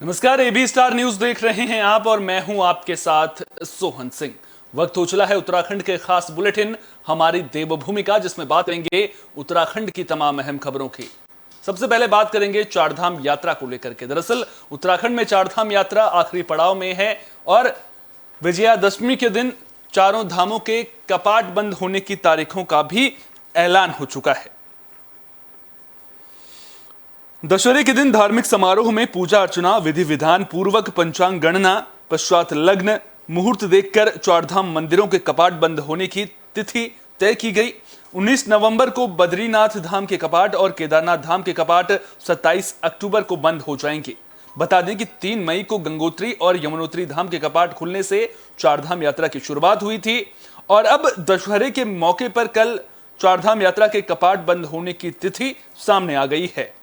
नमस्कार, AB star news देख रहे हैं आप और मैं हूं आपके साथ सोहन सिंह। वक्त हो चला है उत्तराखंड के खास बुलेटिन हमारी देवभूमि का, जिसमें बात करेंगे उत्तराखंड की तमाम अहम खबरों की। सबसे पहले बात करेंगे चारधाम यात्रा को लेकर के। दरअसल उत्तराखंड में चारधाम यात्रा आखिरी पड़ाव में है और विजयादशमी के दिन चारों धामों के कपाट बंद होने की तारीखों का भी ऐलान हो चुका है। दशहरे के दिन धार्मिक समारोह में पूजा अर्चना, विधि विधान पूर्वक पंचांग गणना पश्चात लग्न मुहूर्त देखकर चारधाम मंदिरों के कपाट बंद होने की तिथि तय की गई। 19 नवंबर को बद्रीनाथ धाम के कपाट और केदारनाथ धाम के कपाट 27 अक्टूबर को बंद हो जाएंगे। बता दें कि 3 मई को गंगोत्री और यमुनोत्री धाम के कपाट खुलने से चारधाम यात्रा की शुरुआत हुई थी और अब दशहरे के मौके पर कल चारधाम यात्रा के कपाट बंद होने की तिथि सामने आ गई है।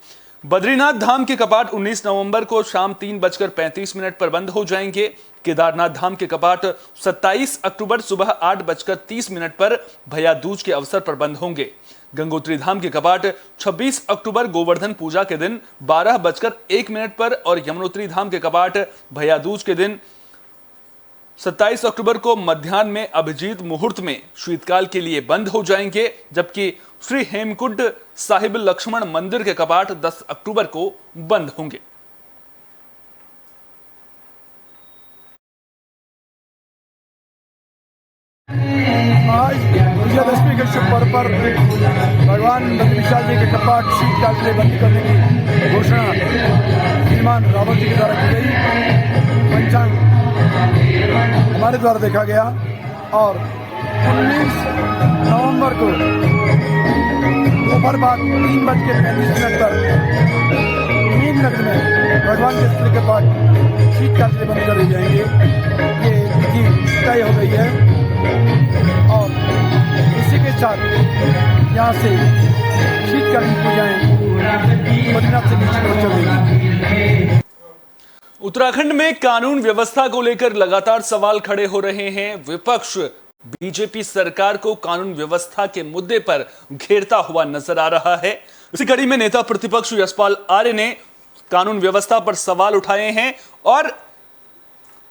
बद्रीनाथ धाम के कपाट 19 नवंबर को शाम 3:35 पर बंद हो जाएंगे। केदारनाथ धाम के कपाट 27 अक्टूबर सुबह 8:30 पर भैया दूज के अवसर पर बंद होंगे। गंगोत्री धाम के कपाट 26 अक्टूबर गोवर्धन पूजा के दिन 12:01 पर और यमुनोत्री धाम के कपाट भैया दूज के दिन 27 अक्टूबर को मध्याह्न में अभिजीत मुहूर्त में शीतकाल के लिए बंद हो जाएंगे, जबकि श्री हेमकुंड साहिब लक्ष्मण मंदिर के कपाट 10 अक्टूबर को बंद होंगे। आज विजयादशमी के शुभ पर्व पर भगवान बद्रीनाथ जी के कपाट शीतकाल के लिए बंद करने की घोषणा श्रीमान रावत जी के द्वारा की गई। पंचांग हमारे द्वारा देखा गया और 19 नवंबर को दोपहर बाद 3:35 पर नीम नगर में भगवान के स्थल के पाठ शीतकाल के लिए बंद कर दिए जाएंगे। ये तिथि तय हो गई है और इसी के साथ यहाँ से शीतकालीन पूजाएं बद्रीनाथ से नीचे पहुंच जाएंगी। उत्तराखंड में कानून व्यवस्था को लेकर लगातार सवाल खड़े हो रहे हैं। विपक्ष बीजेपी सरकार को कानून व्यवस्था के मुद्दे पर घेरता हुआ नजर आ रहा है। इसी कड़ी में नेता प्रतिपक्ष यशपाल आर्य ने कानून व्यवस्था पर सवाल उठाए हैं और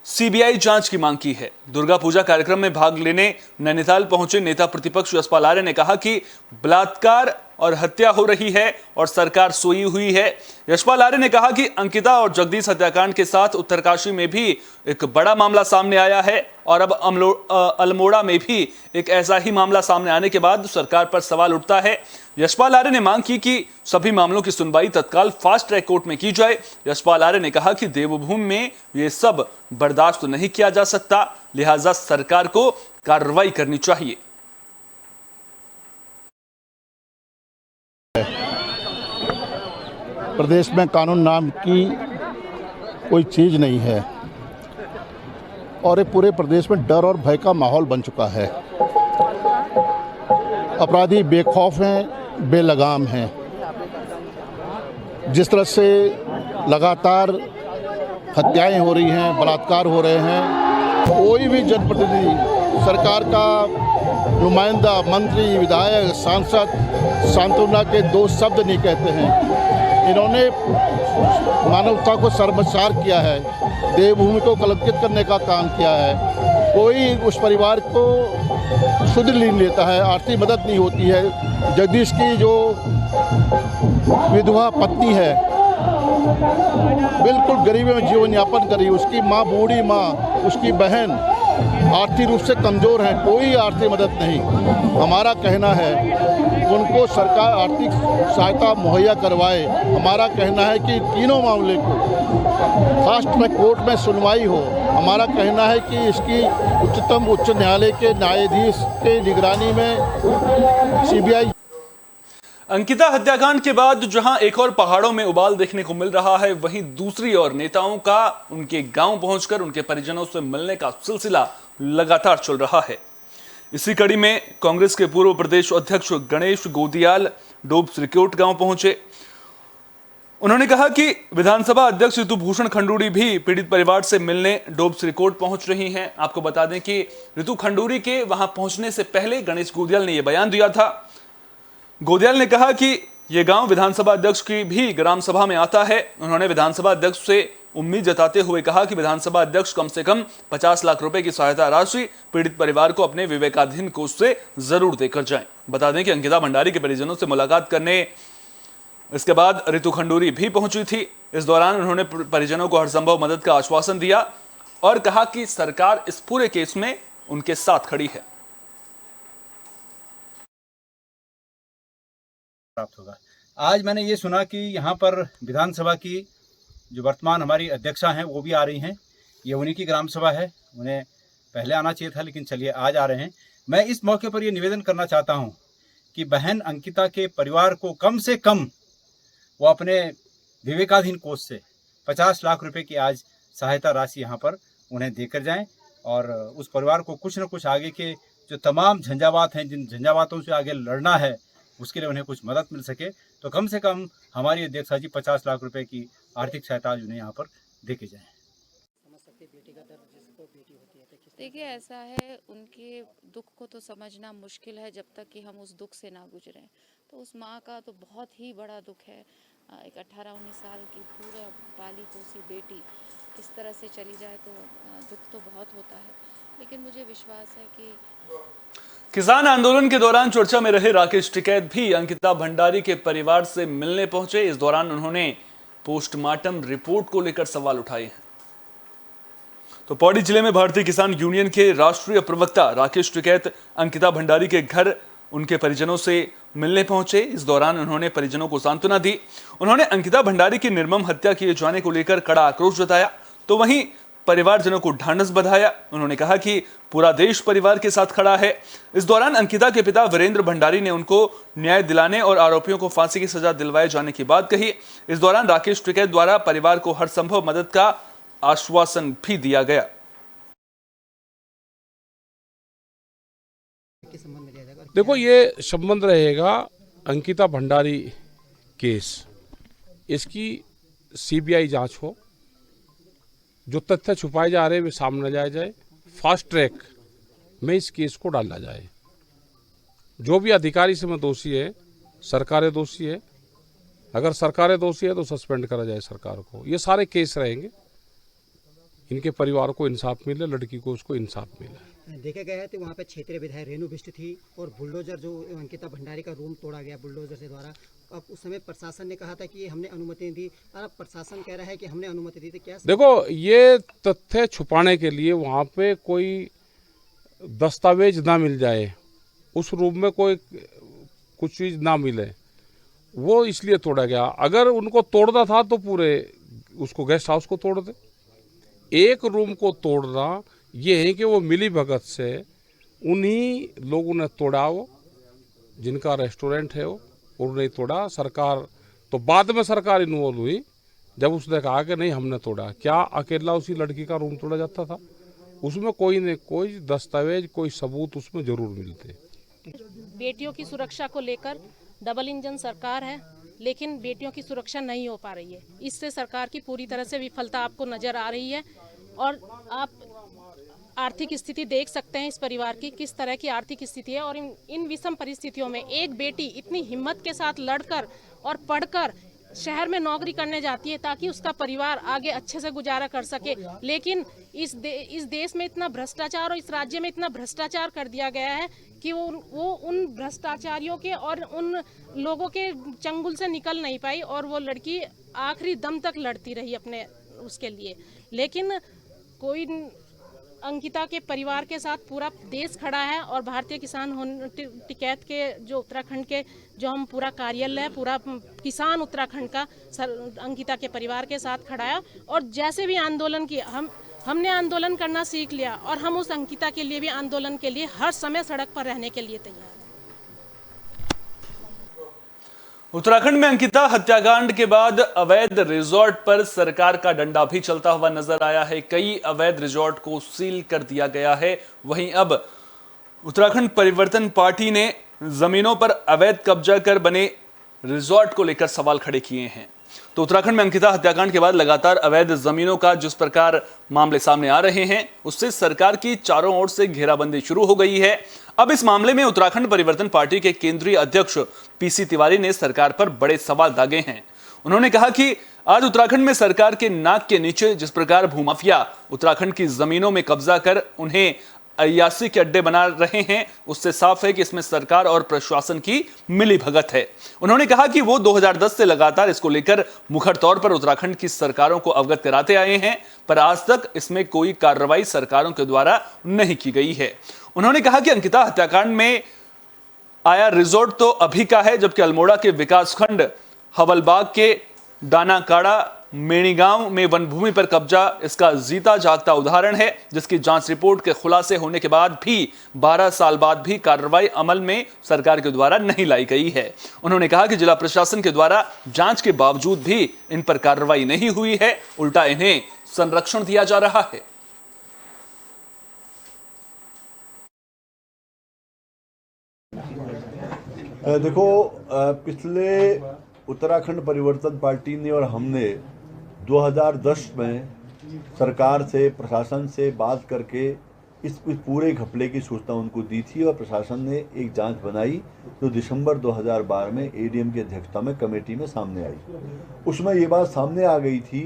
सीबीआई जांच की मांग की है। दुर्गा पूजा कार्यक्रम में भाग लेने नैनीताल पहुंचे नेता प्रतिपक्ष यशपाल आर्य ने कहा कि बलात्कार और हत्या हो रही है और सरकार सोई हुई है। यशपाल आर्य ने कहा कि अंकिता और जगदीश हत्याकांड के साथ उत्तरकाशी में भी एक बड़ा मामला सामने आया है और अब अल्मोड़ा में भी एक ऐसा ही मामला सामने आने के बाद सरकार पर सवाल उठता है। यशपाल आर्य ने मांग की कि सभी मामलों की सुनवाई तत्काल फास्ट ट्रैक कोर्ट में की जाए। यशपाल आर्य ने कहा कि देवभूमि में ये सब बर्दाश्त नहीं किया जा सकता, लिहाजा सरकार को कार्रवाई करनी चाहिए। प्रदेश में कानून नाम की कोई चीज़ नहीं है और ये पूरे प्रदेश में डर और भय का माहौल बन चुका है। अपराधी बेखौफ हैं, बेलगाम हैं। जिस तरह से लगातार हत्याएं हो रही हैं, बलात्कार हो रहे हैं, कोई भी जनप्रतिनिधि, सरकार का नुमाइंदा, मंत्री, विधायक, सांसद सांत्वना के 2 शब्द नहीं कहते हैं। इन्होंने मानवता को शर्मसार किया है, देवभूमि को कलंकित करने का काम किया है। कोई उस परिवार को सुध नहीं लेता है, आर्थिक मदद नहीं होती है। जगदीश की जो विधवा पत्नी है, बिल्कुल गरीबी में जीवन यापन कर रही है। उसकी माँ, बूढ़ी माँ, उसकी बहन आर्थिक रूप से कमज़ोर हैं, कोई आर्थिक मदद नहीं। हमारा कहना है उनको सरकार आर्थिक सहायता मुहैया करवाए। हमारा कहना है कि तीनों मामले को फास्ट ट्रैक कोर्ट में सुनवाई हो। हमारा कहना है कि इसकी उच्च न्यायालय के न्यायाधीश के निगरानी में सीबीआई। अंकिता हत्याकांड के बाद जहां एक और पहाड़ों में उबाल देखने को मिल रहा है, वहीं दूसरी ओर नेताओं का उनके गांव पहुंचकर उनके परिजनों से मिलने का सिलसिला लगातार चल रहा है। इसी कड़ी में कांग्रेस के पूर्व प्रदेश अध्यक्ष गणेश गोदियाल डोब श्रीकोट गांव पहुंचे। उन्होंने कहा कि विधानसभा अध्यक्ष ऋतुभूषण खंडूरी भी पीड़ित परिवार से मिलने डोब श्रीकोट पहुंच रही हैं। आपको बता दें कि ऋतु खंडूरी के वहां पहुंचने से पहले गणेश गोदियाल ने यह बयान दिया था। गोदियाल ने कहा कि ये गांव विधानसभा अध्यक्ष की भी ग्राम सभा में आता है। उन्होंने विधानसभा अध्यक्ष से उम्मीद जताते हुए कहा कि विधानसभा अध्यक्ष कम से कम 50 लाख रुपए की सहायता राशि पीड़ित परिवार को अपने विवेकाधीन कोष से जरूर देकर जाएं। बता दें कि अंकिता भंडारी के परिजनों से मुलाकात करने इसके बाद रितु खंडूरी भी पहुंची थी। इस दौरान उन्होंने परिजनों को हर संभव मदद का आश्वासन दिया और कहा कि सरकार इस पूरे केस में उनके साथ खड़ी है। प्राप्त होगा। आज मैंने ये सुना कि यहाँ पर विधानसभा की जो वर्तमान हमारी अध्यक्षा हैं वो भी आ रही हैं। ये उन्हीं की ग्राम सभा है, उन्हें पहले आना चाहिए था, लेकिन चलिए आज आ रहे हैं। मैं इस मौके पर ये निवेदन करना चाहता हूँ कि बहन अंकिता के परिवार को कम से कम वो अपने विवेकाधीन कोष से 50 लाख रुपए की आज सहायता राशि यहाँ पर उन्हें देकर जाएं और उस परिवार को कुछ न कुछ आगे के जो तमाम झंझावात हैं, जिन झंझावातों से आगे लड़ना है, उसके लिए उन्हें कुछ मदद मिल सके। तो कम से कम हमारी अध्यक्षा जी 50 लाख रुपए की आर्थिक सहायता आज उन्हें यहाँ पर देके जाएं। देखिए, ऐसा है, उनके दुख को तो समझना मुश्किल है जब तक कि हम उस दुख से ना गुजरें। तो उस माँ का तो बहुत ही बड़ा दुख है। एक 18-19 साल की पूरा पाली पोसी बेटी इस तरह से चली जाए तो दुख तो बहुत होता है, लेकिन मुझे विश्वास है कि किसान आंदोलन के दौरान चर्चा में रहे राकेश टिकैत भी अंकिता भंडारी के परिवार से मिलने पहुंचे। इस दौरान उन्होंने पोस्टमार्टम रिपोर्ट को लेकर सवाल उठाए हैं। तो पौड़ी जिले में भारतीय किसान यूनियन के राष्ट्रीय प्रवक्ता राकेश टिकैत अंकिता भंडारी के घर उनके परिजनों से मिलने पहुंचे। इस दौरान उन्होंने परिजनों को सांत्वना दी। उन्होंने अंकिता भंडारी की निर्मम हत्या किए जाने को लेकर कड़ा आक्रोश जताया, तो वहीं परिवारजनों को ढांढस बंधाया। उन्होंने कहा कि पूरा देश परिवार के साथ खड़ा है। इस दौरान अंकिता के पिता वीरेंद्र भंडारी ने उनको न्याय दिलाने और आरोपियों को फांसी की सजा दिलवाए जाने की बात कही। इस दौरान राकेश टिकैत द्वारा परिवार को हर संभव मदद का आश्वासन भी दिया गया। देखो, ये संबंध रहेगा अंकिता भंडारी केस, इसकी सीबीआई जांच हो, जो तथ्य छुपाए जा रहे हैं वे सामने लाया जाए, फास्ट ट्रैक में इस केस को डाला जाए। जो भी अधिकारी इसमें दोषी है, सरकारें दोषी है, अगर सरकारें दोषी है तो सस्पेंड करा जाए सरकार को। ये सारे केस रहेंगे, इनके परिवार को इंसाफ मिले, लड़की को उसको इंसाफ मिले। देखा गया है तो वहाँ पे क्षेत्रीय विधायक रेणु बिष्ट थी और बुलडोजर जो अंकिता भंडारी का रूम तोड़ा गया बुलडोजर से द्वारा। अब उस समय प्रशासन ने कहा था कि हमने अनुमति दी, और अब प्रशासन कह रहा है कि हमने अनुमति दी। तो क्या देखो, ये तथ्य छुपाने के लिए वहाँ पे कोई दस्तावेज ना मिल जाए, उस रूम में कोई कुछ चीज़ ना मिले, वो इसलिए तोड़ा गया। अगर उनको तोड़ना था तो पूरे उसको गेस्ट हाउस को तोड़ दे। एक रूम को तोड़ना ये है कि वो मिली भगत से उन्हीं लोगों ने तोड़ा, वो जिनका रेस्टोरेंट है वो उन्होंने तोड़ा। सरकार तो बाद में सरकार इन्वॉल्व हुई जब उसने कहा कि नहीं हमने तोड़ा। क्या अकेला उसी लड़की का रूम तोड़ा जाता था? उसमें कोई न कोई दस्तावेज, कोई सबूत उसमें जरूर मिलते। बेटियों की सुरक्षा को लेकर डबल इंजन सरकार है, लेकिन बेटियों की सुरक्षा नहीं हो पा रही है। इससे सरकार की पूरी तरह से विफलता आपको नजर आ रही है। और आप आर्थिक स्थिति देख सकते हैं इस परिवार की, किस तरह की आर्थिक स्थिति है। और इन विषम परिस्थितियों में एक बेटी इतनी हिम्मत के साथ लड़कर और पढ़कर शहर में नौकरी करने जाती है ताकि उसका परिवार आगे अच्छे से गुजारा कर सके, लेकिन इस देश में इतना भ्रष्टाचार और इस राज्य में इतना भ्रष्टाचार कर दिया गया है कि वो उन भ्रष्टाचारियों के और उन लोगों के चंगुल से निकल नहीं पाई, और वो लड़की आखिरी दम तक लड़ती रही अपने उसके लिए। लेकिन कोई अंकिता के परिवार के साथ पूरा देश खड़ा है, और भारतीय किसान टिकैत के जो उत्तराखंड के जो हम पूरा कार्यालय है, पूरा किसान उत्तराखंड का अंकिता के परिवार के साथ खड़ा है। और जैसे भी आंदोलन की हमने आंदोलन करना सीख लिया, और हम उस अंकिता के लिए भी आंदोलन के लिए हर समय सड़क पर रहने के लिए तैयार हैं। उत्तराखंड में अंकिता हत्याकांड के बाद अवैध रिजॉर्ट पर सरकार का डंडा भी चलता हुआ नजर आया है। कई अवैध रिजॉर्ट को सील कर दिया गया है। वहीं अब उत्तराखंड परिवर्तन पार्टी ने जमीनों पर अवैध कब्जा कर बने रिजॉर्ट को लेकर सवाल खड़े किए हैं। तो उत्तराखंड में अंकिता हत्याकांड के बाद लगातार अवैध जमीनों का जिस प्रकार मामले सामने आ रहे हैं, उससे सरकार की चारों ओर से घेराबंदी शुरू हो गई है। अब इस मामले में उत्तराखंड परिवर्तन पार्टी के केंद्रीय अध्यक्ष पीसी तिवारी ने सरकार पर बड़े सवाल दागे हैं। उन्होंने कहा कि आज उत्तराखंड में सरकार के नाक के नीचे जिस प्रकार भूमाफिया उत्तराखंड की जमीनों में कब्जा कर उन्हें अय्यासी के अड्डे बना रहे हैं, उससे साफ है कि इसमें सरकार और प्रशासन की मिलीभगत है। उन्होंने कहा कि वो 2010 से लगातार इसको लेकर मुखर तौर पर उत्तराखंड की सरकारों को अवगत कराते आए हैं, पर आज तक इसमें कोई कार्रवाई सरकारों के द्वारा नहीं की गई है। उन्होंने कहा कि अंकिता हत्याकांड में आया रिजॉर्ट तो अभी का है, जबकि अल्मोड़ा के विकासखंड हवलबाग के डानाकाड़ा मेणी गांव में वन भूमि पर कब्जा इसका जीता जागता उदाहरण है, जिसकी जांच रिपोर्ट के खुलासे होने के बाद भी 12 साल बाद भी कार्रवाई अमल में सरकार के द्वारा नहीं लाई गई है। उन्होंने कहा कि जिला प्रशासन के द्वारा जांच के बावजूद भी इन पर कार्रवाई नहीं हुई है, उल्टा इन्हें संरक्षण दिया जा रहा है। देखो, पिछले उत्तराखंड परिवर्तन पार्टी ने और हमने 2010 में सरकार से, प्रशासन से बात करके इस पूरे घपले की सूचना उनको दी थी और प्रशासन ने एक जांच बनाई जो दिसंबर 2012 में एडीएम की अध्यक्षता में कमेटी में सामने आई। उसमें ये बात सामने आ गई थी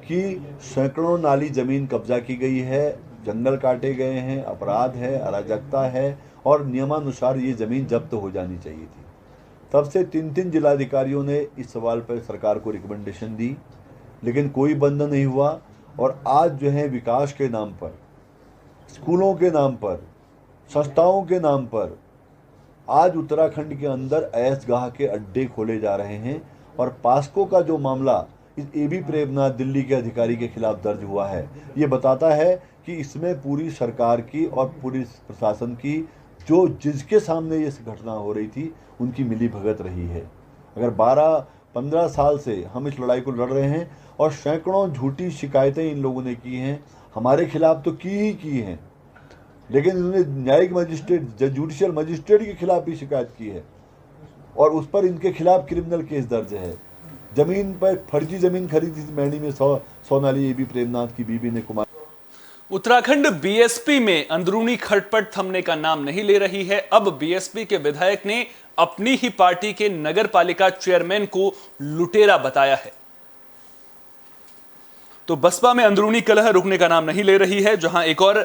कि सैकड़ों नाली ज़मीन कब्जा की गई है, जंगल काटे गए हैं, अपराध है, अराजकता है और नियमानुसार ये ज़मीन जब्त हो जानी चाहिए थी। तब से 3 जिलाधिकारियों ने इस सवाल पर सरकार को रिकमेंडेशन दी, लेकिन कोई बंद नहीं हुआ। और आज जो है विकास के नाम पर, स्कूलों के नाम पर, संस्थाओं के नाम पर आज उत्तराखंड के अंदर ऐशगाह के अड्डे खोले जा रहे हैं। और पास्को का जो मामला इस एबी प्रेमनाथ दिल्ली के अधिकारी के खिलाफ दर्ज हुआ है, ये बताता है कि इसमें पूरी सरकार की और पूरी प्रशासन की जिसके सामने ये घटना हो रही थी उनकी मिलीभगत रही है। अगर 12-15 साल से हम इस लड़ाई को लड़ रहे हैं और सैकड़ों झूठी शिकायतें इन लोगों ने की हैं, हमारे खिलाफ तो की हैं, लेकिन इन्होंने न्यायिक मजिस्ट्रेट, जुडिशियल मजिस्ट्रेट के खिलाफ भी शिकायत की है और उस पर इनके खिलाफ क्रिमिनल केस दर्ज है। जमीन पर फर्जी जमीन खरीदी थी मैणी में, सोनाली एबी प्रेमनाथ की बीबी ने कुमार। उत्तराखंड बीएसपी में अंदरूनी खटपट थमने का नाम नहीं ले रही है। अब बीएसपी के विधायक ने अपनी ही पार्टी के नगर पालिका चेयरमैन को लुटेरा बताया है। तो बसपा में अंदरूनी कलह रुकने का नाम नहीं ले रही है, जहां एक और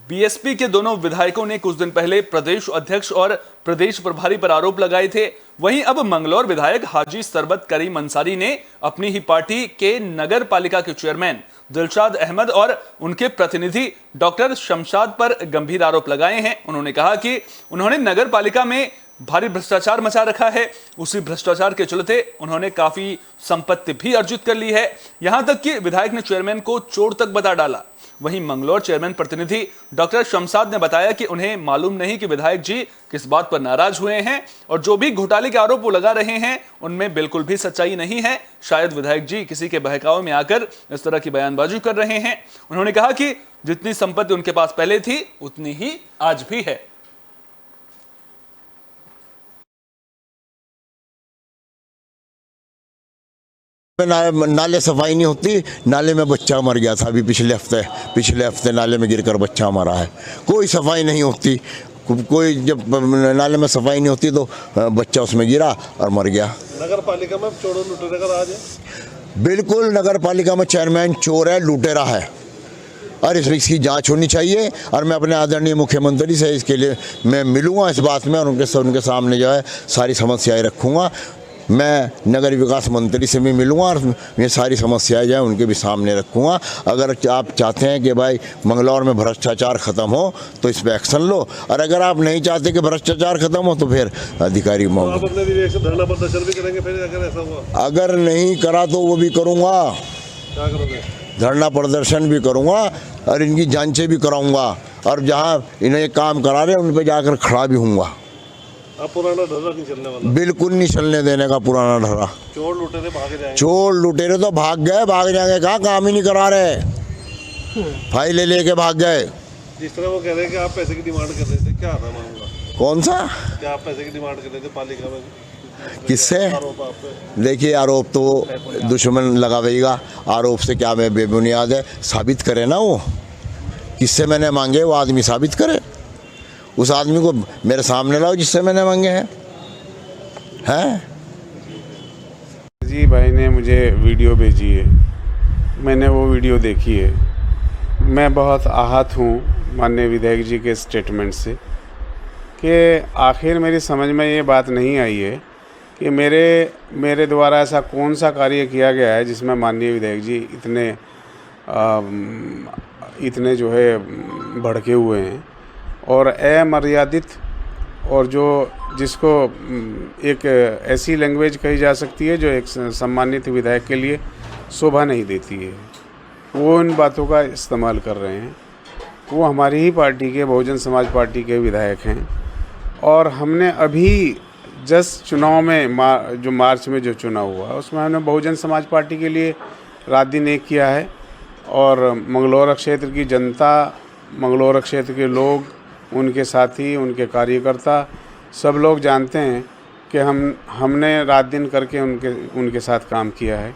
बीएसपी के दोनों विधायकों ने कुछ दिन पहले प्रदेश अध्यक्ष और प्रदेश प्रभारी पर आरोप लगाए थे। वहीं अब मंगलौर विधायक हाजी सरबत करीम अंसारी ने अपनी ही पार्टी के नगर पालिका के चेयरमैन दिलशाद अहमद और उनके प्रतिनिधि डॉक्टर शमशाद पर गंभीर आरोप लगाए हैं। उन्होंने कहा कि उन्होंने नगर पालिका में भारी भ्रष्टाचार मचा रखा है, उसी भ्रष्टाचार के चलते उन्होंने काफी संपत्ति भी अर्जित कर ली है। यहां तक कि विधायक ने चेयरमैन को चोर तक बता डाला। वहीं मंगलौर चेयरमैन प्रतिनिधि डॉक्टर शमशाद ने बताया कि उन्हें मालूम नहीं कि विधायक जी किस बात पर नाराज हुए हैं और जो भी घोटाले के आरोप वो लगा रहे हैं उनमें बिल्कुल भी सच्चाई नहीं है। शायद विधायक जी किसी के बहकावे में आकर इस तरह की बयानबाजी कर रहे हैं। उन्होंने कहा कि जितनी संपत्ति उनके पास पहले थी उतनी ही आज भी है। नाले सफाई नहीं होती, नाले में बच्चा मर गया था अभी पिछले हफ्ते नाले में गिरकर बच्चा मरा है। कोई सफाई नहीं होती, कोई जब नाले में सफाई नहीं होती तो बच्चा उसमें गिरा और मर गया। नगर पालिका में चोरों लुटेरे का राज है। बिल्कुल, नगर पालिका में चेयरमैन चोर है, लुटेरा है और इसकी जांच होनी चाहिए। और मैं अपने आदरणीय मुख्यमंत्री से इसके लिए मैं मिलूंगा इस बात में और उनके सामने जो है सारी समस्याएं रखूंगा। मैं नगर विकास मंत्री से भी मिलूंगा और ये सारी समस्याएं जो है उनके भी सामने रखूंगा। अगर आप चाहते हैं कि भाई मंगलौर में भ्रष्टाचार ख़त्म हो तो इस पर एक्शन लो, और अगर आप नहीं चाहते कि भ्रष्टाचार ख़त्म हो तो फिर अधिकारी धरना प्रदर्शन भी करेंगे फिर अगर ऐसा हुआ? अगर नहीं करा तो वो भी करूँगा, क्या करोगे? धरना प्रदर्शन भी करूँगा और इनकी जांचें भी कराऊँगा और जहाँ इन्हें काम करा रहे हैं उन पर जाकर खड़ा भी हूँगा। अब पुराना ढर्रा नहीं चलने वाला? बिल्कुल नहीं चलने देने का पुराना ढर्रा। चोर लुटेरे भागे जाएंगे? चोर लुटेरे तो भाग जाएंगे, कहाँ काम ही नहीं करा रहे, फाइलें लेके भाग गए। जिस तरह वो कह रहे हैं कि आप पैसे की डिमांड कर रहे थे, क्या था मामला? कौन सा? क्या आप पैसे की डिमांड कर रहे थे पालिका में? किससे? देखिए, आरोप तो दुश्मन लगावेगा, आरोप से क्या मैं बेबुनियाद है, साबित करे ना वो किससे मैंने मांगे, वो आदमी साबित करे, उस आदमी को मेरे सामने लाओ जिससे मैंने मांगे हैं। जी भाई ने मुझे वीडियो भेजी है, मैंने वो वीडियो देखी है। मैं बहुत आहत हूँ माननीय विधायक जी के स्टेटमेंट से कि आखिर मेरी समझ में ये बात नहीं आई है कि मेरे द्वारा ऐसा कौन सा कार्य किया गया है जिसमें माननीय विधायक जी इतने जो है भड़के हुए हैं और अमर्यादित और जिसको एक ऐसी लैंग्वेज कही जा सकती है जो एक सम्मानित विधायक के लिए शोभा नहीं देती है, वो इन बातों का इस्तेमाल कर रहे हैं। वो हमारी ही पार्टी के बहुजन समाज पार्टी के विधायक हैं और हमने अभी जस्ट चुनाव में जो मार्च में जो चुनाव हुआ उसमें हमने बहुजन समाज पार्टी के लिए रात दिन एक किया है और मंगलौर क्षेत्र की जनता, मंगलौर क्षेत्र के लोग, उनके साथी, उनके कार्यकर्ता सब लोग जानते हैं कि हमने रात दिन करके उनके साथ काम किया है।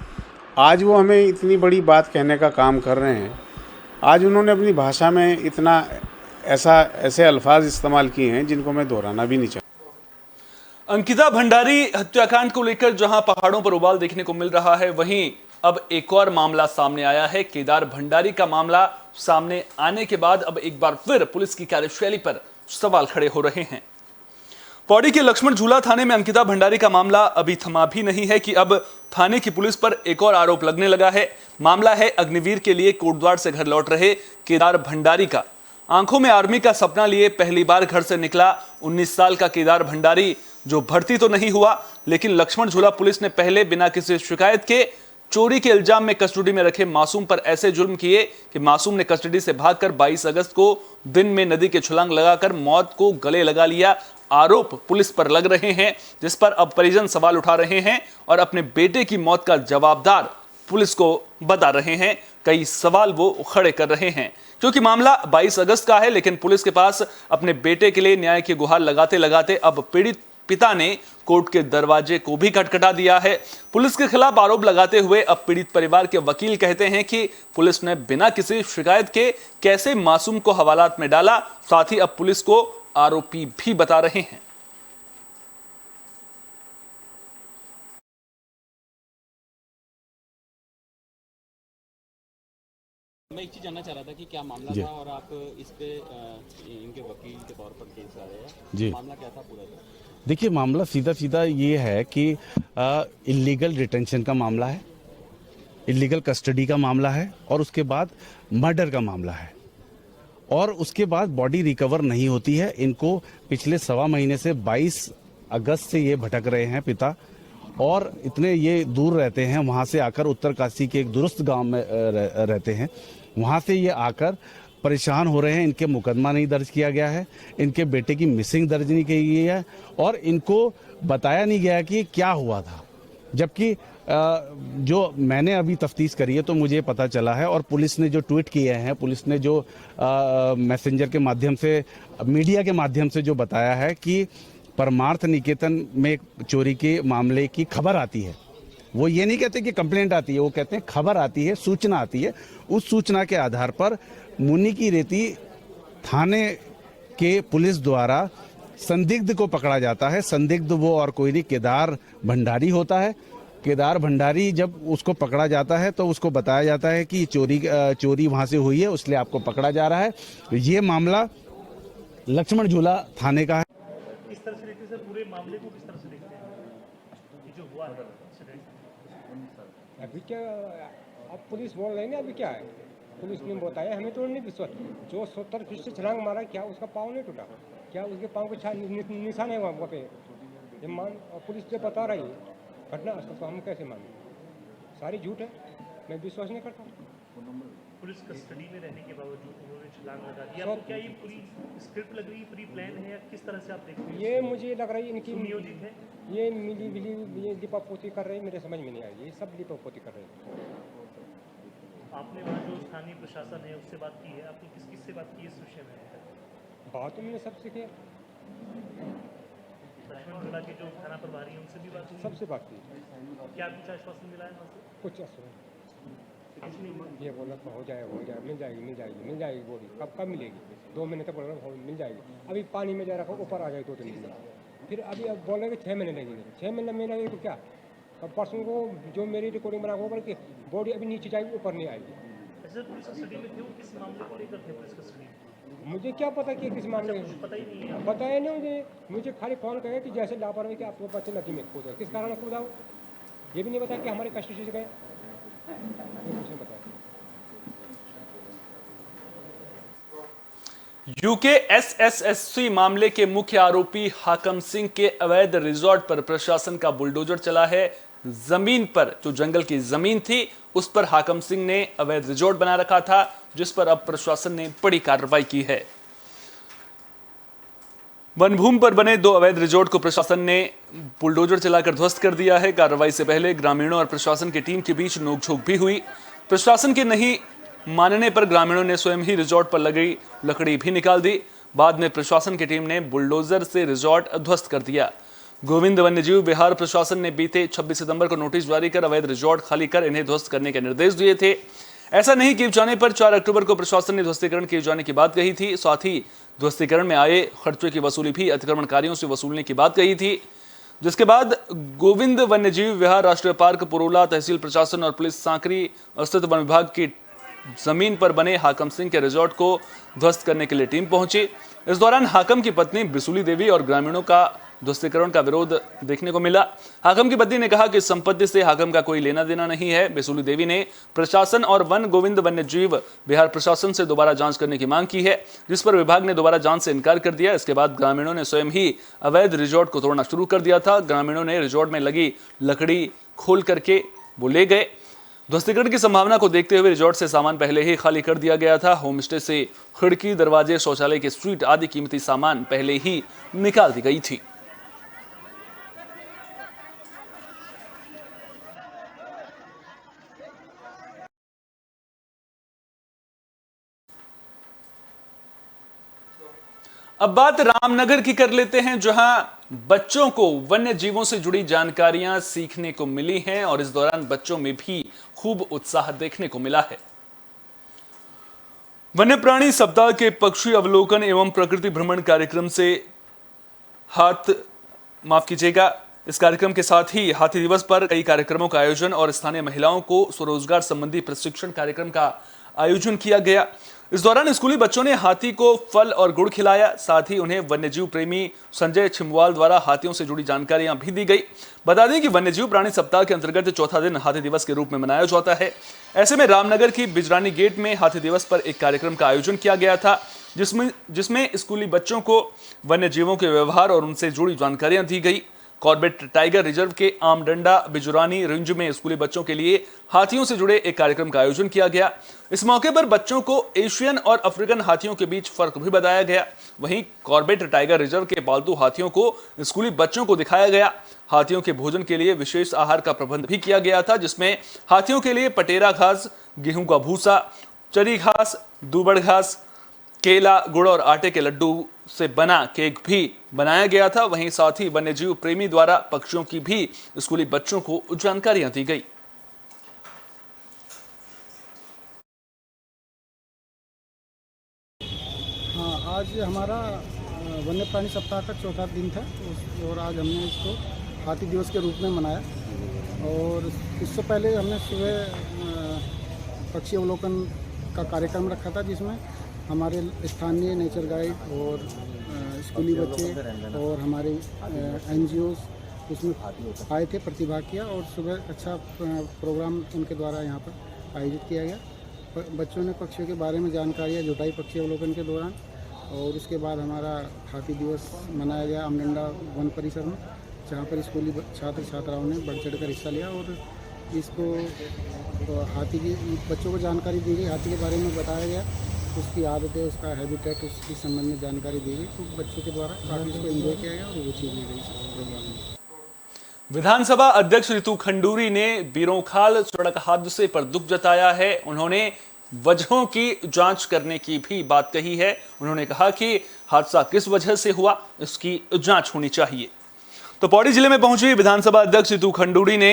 आज वो हमें इतनी बड़ी बात कहने का काम कर रहे हैं। आज उन्होंने अपनी भाषा में इतना ऐसे अल्फाज इस्तेमाल किए हैं जिनको मैं दोहराना भी नहीं चाहता। अंकिता भंडारी हत्याकांड को लेकर जहां पहाड़ों पर उबाल देखने को मिल रहा है, वहीं अब एक और मामला सामने आया है। केदार भंडारी का मामला सामने आने के बाद अब एक बार फिर पुलिस की कार्यशैली पर सवाल खड़े हो रहे हैं। पौड़ी के लक्ष्मण झूला थाने में अंकिता भंडारी का मामला अभी थमा भी नहीं है कि अब थाने की पुलिस पर एक और आरोप लगने लगा है। मामला है अग्निवीर के लिए कोटद्वार से घर लौट रहे केदार भंडारी का। आंखों में आर्मी का सपना लिए पहली बार घर से निकला 19 साल का केदार भंडारी, जो भर्ती तो नहीं हुआ, लेकिन लक्ष्मण झूला पुलिस ने पहले बिना किसी शिकायत के चोरी के इल्जाम में कस्टडी में रखे मासूम पर ऐसे जुल्म किए कि मासूम ने कस्टडी से भागकर 22 अगस्त को दिन में नदी के छलांग लगाकर मौत को गले लगा लिया। आरोप पुलिस पर लग रहे हैं, जिस पर अब परिजन सवाल उठा रहे हैं और अपने बेटे की मौत का जवाबदार पुलिस को बता रहे हैं। कई सवाल वो खड़े कर रहे हैं क्योंकि मामला 22 अगस्त का है, लेकिन पुलिस के पास अपने बेटे के लिए न्याय की गुहार लगाते लगाते अब पीड़ित पिता ने कोर्ट के दरवाजे को भी खटखटा दिया है। पुलिस के खिलाफ आरोप लगाते हुए अब पीड़ित परिवार के वकील कहते हैं कि पुलिस ने बिना किसी शिकायत के कैसे मासूम को हवालात में डाला, साथ ही अब पुलिस को आरोपी भी बता रहे हैं। मैं एक चीज जानना चाह रहा था कि क्या मामला था और आप इस पे इनके वकील के तौर पर केस आ रहे हैं जी, मामला क्या था पूरा? देखिए, मामला सीधा सीधा ये है कि इलीगल डिटेंशन का मामला है, इलीगल कस्टडी का मामला है और उसके बाद मर्डर का मामला है और उसके बाद बॉडी रिकवर नहीं होती है। इनको पिछले 1.25 महीने से 22 अगस्त से ये भटक रहे हैं पिता, और इतने ये दूर रहते हैं, वहाँ से आकर उत्तरकाशी के एक दुरुस्त गांव में रहते हैं, वहाँ से ये आकर परेशान हो रहे हैं। इनके मुकदमा नहीं दर्ज किया गया है, इनके बेटे की मिसिंग दर्ज नहीं की गई है और इनको बताया नहीं गया कि क्या हुआ था। जबकि जो मैंने अभी तफ्तीश करी है तो मुझे पता चला है और पुलिस ने जो ट्वीट किए हैं, पुलिस ने जो मैसेंजर के माध्यम से, मीडिया के माध्यम से जो बताया है कि परमार्थ निकेतन में चोरी के मामले की खबर आती है, वो ये नहीं कहते कि कंप्लेंट आती है, वो कहते हैं खबर आती है, सूचना आती है। उस सूचना के आधार पर मुनि की रेती थाने के पुलिस द्वारा संदिग्ध को पकड़ा जाता है। संदिग्ध वो और कोई नहीं, केदार भंडारी होता है। केदार भंडारी जब उसको पकड़ा जाता है तो उसको बताया जाता है कि चोरी वहाँ से हुई है, इसलिए आपको पकड़ा जा रहा है। ये मामला लक्ष्मण झूला थाने का है। किस तरह से देखते हैं पूरे मामले को, किस तरह से देखते हैं ये जो हुआ है? अभी क्या अब पुलिस बोल रही है, अभी क्या है, पुलिस ने बताया, हमें तो नहीं विश्वास। जो 70 फीट से छलांग मारा, क्या उसका पाँव नहीं टूटा? क्या उसके पाँव के निशान है वहाँ पे? जब पुलिस जो बता रही है घटना स्थल, तो हम कैसे माने? सारी झूठ है, मैं विश्वास नहीं करता। पुलिस कस्टडी में रहने के बावजूद उन्होंने छलांग लगा दी। आपको क्या ये पूरी स्क्रिप्ट लग रही है, प्री प्लान है, या किस तरह से आप देखते हैं? ये मुझे लग रही है इनकी नियोजित है, ये मिली मिली ये लिपापोती कर रहे हैं, मेरे समझ में नहीं आई। ये सब लिपापोती कर रहे हैं। आपने वहाँ जो स्थानीय प्रशासन है उससे बात की है? आपने किस किस से बात की इस विषय में? बात तो मैंने सबसे किया, लक्ष्मण झूला के जो थाना प्रभारी हैं उनसे भी बात हुई? सबसे बात की। क्या कुछ आश्वासन मिला है वहाँ से? कुछ असर कुछ नहीं। ये बोला हो जाएगा, मिल जाएगी बॉडी। कब मिलेगी? 2 महीने तक बोल रहा हूँ मिल जाएगी। अभी पानी में जा रखा ऊपर आ जाए 2-3 दिन में। फिर अभी अब बोल रहे कि 6 महीने लगेंगे। 6 महीने में लगेगी तो क्या? अब परसों को जो मेरी रिकॉर्डिंग बना होगा कि बॉडी अभी नीचे जाएगी, ऊपर नहीं आएगी। ऐसे पुलिस कस्टडी में थे वो, किस मामले को लेकर थे पुलिस कस्टडी में? मुझे क्या पता कि किस मामले में, पता ही नहीं है। पता है नहीं मुझे खाली फोन करे कि जैसे लापरवाही कि आपके बच्चे नदी में कूदा, किस कारण कूदा हो ये भी नहीं बताया कि हमारे कस्टडी से गए, कुछ नहीं बताया। यूके एसएसएससी मामले के मुख्य आरोपी हाकम सिंह के अवैध रिजॉर्ट पर प्रशासन का बुलडोजर चला है। जमीन पर जो जंगल की जमीन थी उस पर हाकम सिंह ने अवैध रिजॉर्ट बना रखा था, जिस पर अब प्रशासन ने बड़ी कार्रवाई की है। वनभूमि पर बने 2 अवैध रिजॉर्ट को प्रशासन ने बुलडोजर चलाकर ध्वस्त कर दिया है। कार्रवाई से पहले ग्रामीणों और प्रशासन की टीम के बीच नोकझोंक भी हुई। प्रशासन के नहीं मानने पर ग्रामीणों ने स्वयं ही रिजॉर्ट पर लगी लकड़ी भी निकाल दी। बाद में प्रशासन की टीम ने बुलडोजर से रिजॉर्ट ध्वस्त कर दिया। गोविंद वन्यजीव विहार प्रशासन ने बीते 26 सितंबर को नोटिस जारी कर अवैध रिजॉर्ट खाली कर इन्हें ध्वस्त करने के निर्देश दिए थे। ऐसा नहीं किए जाने पर 4 अक्टूबर को प्रशासन ने ध्वस्तीकरण किए जाने की बात कही थी। साथ ही ध्वस्तीकरण में आए खर्चे की वसूली भी अतिक्रमणकारियों से वसूलने की बात कही थी, जिसके बाद गोविंद वन्यजीव विहार राष्ट्रीय पार्क पुरोला तहसील प्रशासन और पुलिस सांकरी स्थित वन विभाग की जमीन पर बने हाकम सिंह के रिजॉर्ट को ध्वस्त करने के लिए टीम पहुंची। इस दौरान हाकम की पत्नी बिसुली देवी और ग्रामीणों का ध्वस्तीकरण का विरोध देखने को मिला। हाकम की पत्नी ने कहा कि संपत्ति से हाकम का कोई लेना देना नहीं है। बिसुली देवी ने प्रशासन और गोविंद वन्यजीव बिहार प्रशासन से दोबारा जांच करने की मांग की है, जिस पर विभाग ने दोबारा जांच से इनकार कर दिया। इसके बाद ग्रामीणों ने स्वयं ही अवैध रिजॉर्ट को तोड़ना शुरू कर दिया था। ग्रामीणों ने रिजॉर्ट में लगी लकड़ी खोल करके वो ले गए। ध्वस्तीकरण की संभावना को देखते हुए रिजॉर्ट से सामान पहले ही खाली कर दिया गया था। होमस्टे से खिड़की, दरवाजे, शौचालय के स्वीट आदि कीमती सामान पहले ही निकाल दी गई थी। अब बात रामनगर की कर लेते हैं, जहां बच्चों को वन्य जीवों से जुड़ी जानकारियां सीखने को मिली हैं और इस दौरान बच्चों में भी खूब उत्साह देखने को मिला है। वन्य प्राणी सप्ताह के पक्षी अवलोकन एवं प्रकृति भ्रमण कार्यक्रम से इस कार्यक्रम के साथ ही हाथी दिवस पर कई कार्यक्रमों का आयोजन और स्थानीय महिलाओं को स्वरोजगार संबंधी प्रशिक्षण कार्यक्रम का आयोजन किया गया। इस दौरान स्कूली बच्चों ने हाथी को फल और गुड़ खिलाया। साथ ही उन्हें वन्यजीव प्रेमी संजय छिमवाल द्वारा हाथियों से जुड़ी जानकारियां भी दी गई। बता दें कि वन्यजीव प्राणी सप्ताह के अंतर्गत चौथा दिन हाथी दिवस के रूप में मनाया जाता है। ऐसे में रामनगर की बिजरानी गेट में हाथी दिवस पर एक कार्यक्रम का आयोजन किया गया था, जिसमें स्कूली बच्चों को वन्यजीवों के व्यवहार और उनसे जुड़ी जानकारियां दी गई। कॉर्बेट टाइगर रिजर्व के आमडंडा बिजुरानी रेंज में स्कूली बच्चों के लिए हाथियों से जुड़े एक कार्यक्रम का आयोजन किया गया। इस मौके पर बच्चों को एशियन और अफ्रीकन हाथियों के बीच फर्क भी बताया गया। वहीं कॉर्बेट टाइगर रिजर्व के पालतू हाथियों को स्कूली बच्चों को दिखाया गया। हाथियों के भोजन के लिए विशेष आहार का प्रबंध भी किया गया था, जिसमें हाथियों के लिए पटेरा घास, गेहूं का भूसा, चरी घास, दूबड़ घास, केला, गुड़ और आटे के लड्डू से बना केक भी बनाया गया था। वहीं साथ ही वन्यजीव प्रेमी द्वारा पक्षियों की भी स्कूली बच्चों को जानकारियां दी गई। हाँ, आज हमारा वन्य प्राणी सप्ताह का चौथा दिन था और आज हमने इसको हाथी दिवस के रूप में मनाया। और इससे पहले हमने सुबह पक्षी अवलोकन का कार्यक्रम रखा था, जिसमें हमारे स्थानीय नेचर गाइड और स्कूली बच्चे और हमारे NGOs उसमें आए थे, प्रतिभाग किया और सुबह अच्छा प्रोग्राम उनके द्वारा यहाँ पर आयोजित किया गया। बच्चों ने पक्षियों के बारे में जानकारियाँ जुटाई पक्षी अवलोकन के दौरान। और उसके बाद हमारा हाथी दिवस मनाया गया आमडंडा वन परिसर में, जहाँ पर स्कूली छात्र छात्राओं ने बढ़ चढ़ कर हिस्सा लिया और इसको हाथी की बच्चों को जानकारी दी गई। हाथी के बारे में बताया गया, उसकी आदतें, उसका हैबिटेट, उसकी संबंध में जानकारी दी गई। तो बच्चों के द्वारा काफ़ी इसको एंजॉय किया गया और वो चीज़ ली गई इस प्रोग्राम में। विधानसभा अध्यक्ष रितु खंडूरी ने बीरोंखाल सड़क हादसे पर दुख जताया है। उन्होंने वजहों की जांच करने की भी बात कही है। उन्होंने कहा कि हादसा किस वजह से हुआ, इसकी जांच होनी चाहिए। तो पौड़ी जिले में पहुंची विधानसभा अध्यक्ष रितु खंडूड़ी ने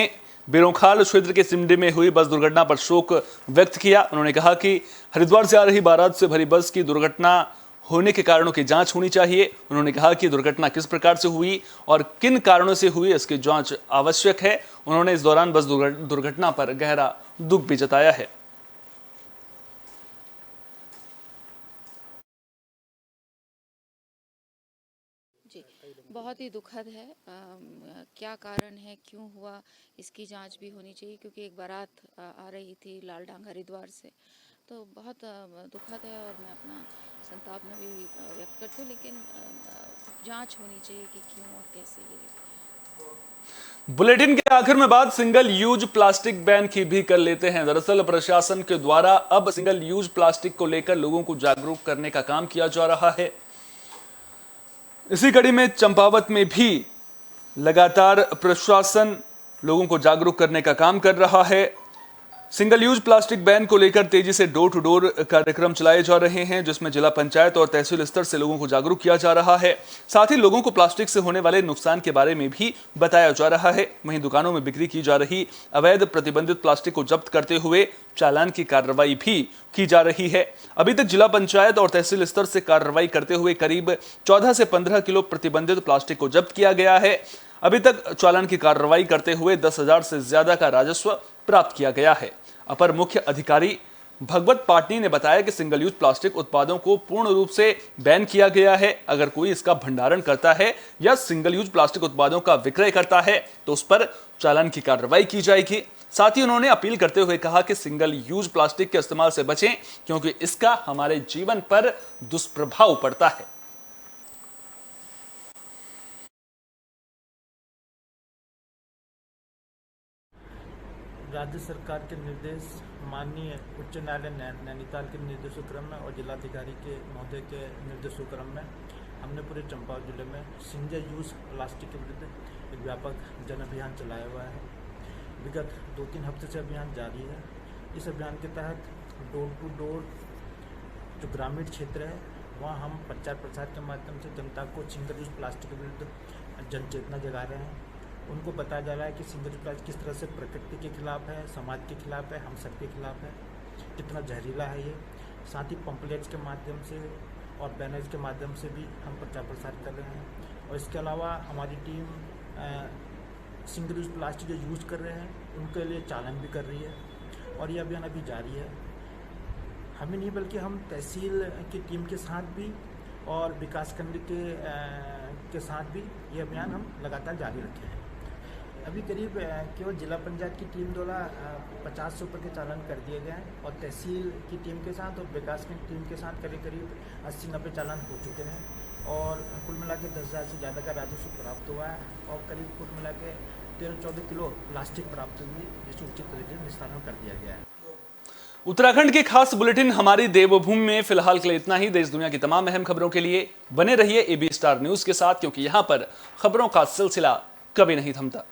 बेरोंखाल क्षेत्र के सिमडी में हुई बस दुर्घटना पर शोक व्यक्त किया। उन्होंने कहा कि हरिद्वार से आ रही बारात से भरी बस की दुर्घटना होने के कारणों की जांच होनी चाहिए। उन्होंने कहा कि दुर्घटना किस प्रकार से हुई और किन कारणों से हुई इसकी जांच आवश्यक है। उन्होंने इस दौरान बस दुर्घटना पर गहरा दुख भी जताया है। जी, बहुत ही दुखद है। क्या कारण है, क्यों हुआ, इसकी जांच भी होनी चाहिए, क्योंकि एक बारात आ रही थी लालडांग हरिद्वार से, तो बहुत दुखद है और मैं अपना संताप में भी व्यक्त करती हूँ, लेकिन जांच होनी चाहिए कि क्यों और कैसे ये। बुलेटिन के आखिर में बात सिंगल यूज प्लास्टिक बैन की भी कर लेते हैं। दरअसल प्रशासन के द्वारा अब सिंगल यूज प्लास्टिक को लेकर लोगों को जागरूक करने का काम किया जा रहा है। इसी कड़ी में चंपावत में भी लगातार प्रशासन लोगों को जागरूक करने का काम कर रहा है। सिंगल यूज प्लास्टिक बैन को लेकर तेजी से डोर टू डोर कार्यक्रम चलाए जा रहे हैं, जिसमें जिला पंचायत और तहसील स्तर से लोगों को जागरूक किया जा रहा है। साथ ही लोगों को प्लास्टिक से होने वाले नुकसान के बारे में भी बताया जा रहा है। वहीं दुकानों में बिक्री की जा रही अवैध प्रतिबंधित प्लास्टिक को जब्त करते हुए चालान की कार्रवाई भी की जा रही है। अभी तक जिला पंचायत और तहसील स्तर से कार्रवाई करते हुए करीब 14 से 15 किलो प्रतिबंधित प्लास्टिक को जब्त किया गया है। अभी तक चालान की कार्रवाई करते हुए 10,000 से ज्यादा का राजस्व प्राप्त किया गया है। अपर मुख्य अधिकारी भगवत पाटनी ने बताया कि सिंगल यूज प्लास्टिक उत्पादों को पूर्ण रूप से बैन किया गया है। अगर कोई इसका भंडारण करता है या सिंगल यूज प्लास्टिक उत्पादों का विक्रय करता है तो उस पर चालान की कार्रवाई की जाएगी। साथ ही उन्होंने अपील करते हुए कहा कि सिंगल यूज प्लास्टिक के इस्तेमाल से बचें, क्योंकि इसका हमारे जीवन पर दुष्प्रभाव पड़ता है। राज्य सरकार के निर्देश, माननीय उच्च न्यायालय नैनीताल के निर्देशों क्रम में और जिलाधिकारी के महोदय के निर्देशों क्रम में हमने पूरे चंपावत जिले में सिंगल यूज प्लास्टिक के विरुद्ध एक व्यापक जन अभियान चलाया हुआ है। विगत 2-3 हफ्ते से अभियान जारी है। इस अभियान के तहत डोर टू डोर जो ग्रामीण क्षेत्र है वहाँ हम प्रचार प्रसार के माध्यम से जनता को सिंगल यूज प्लास्टिक के विरुद्ध जन चेतना जगा रहे हैं। उनको बताया जा रहा है कि सिंगल यूज प्लास्टिक किस तरह से प्रकृति के खिलाफ है, समाज के खिलाफ है, हम सबके खिलाफ है, कितना जहरीला है ये। साथ ही पंपलेट्स के माध्यम से और बैनर्स के माध्यम से भी हम प्रचार प्रसार कर रहे हैं। और इसके अलावा हमारी टीम सिंगल यूज प्लास्टिक जो यूज़ कर रहे हैं उनके लिए चालान भी कर रही है और ये अभियान अभी जारी है। हमें नहीं बल्कि हम तहसील की टीम के साथ भी और विकासखंड के साथ भी ये अभियान हम लगातार जारी रखे हैं। अभी करीब केवल जिला पंचायत की टीम द्वारा 50 से ऊपर के चालान कर दिए गए हैं और तहसील की टीम के साथ और विकासखंड टीम के साथ करीब 80-90 चालान हो चुके हैं और कुल मिला के 10,000 से ज़्यादा का राजस्व प्राप्त हुआ है और करीब कुल मिला के 13-14 किलो प्लास्टिक प्राप्त हुई, जिसे उचित तरीके से निस्तारण कर दिया गया है। उत्तराखंड की खास बुलेटिन हमारी देवभूमि में फिलहाल के लिए इतना ही। देश दुनिया की तमाम अहम खबरों के लिए बने रहिए AB स्टार न्यूज के साथ, क्योंकि यहां पर खबरों का सिलसिला कभी नहीं थमता।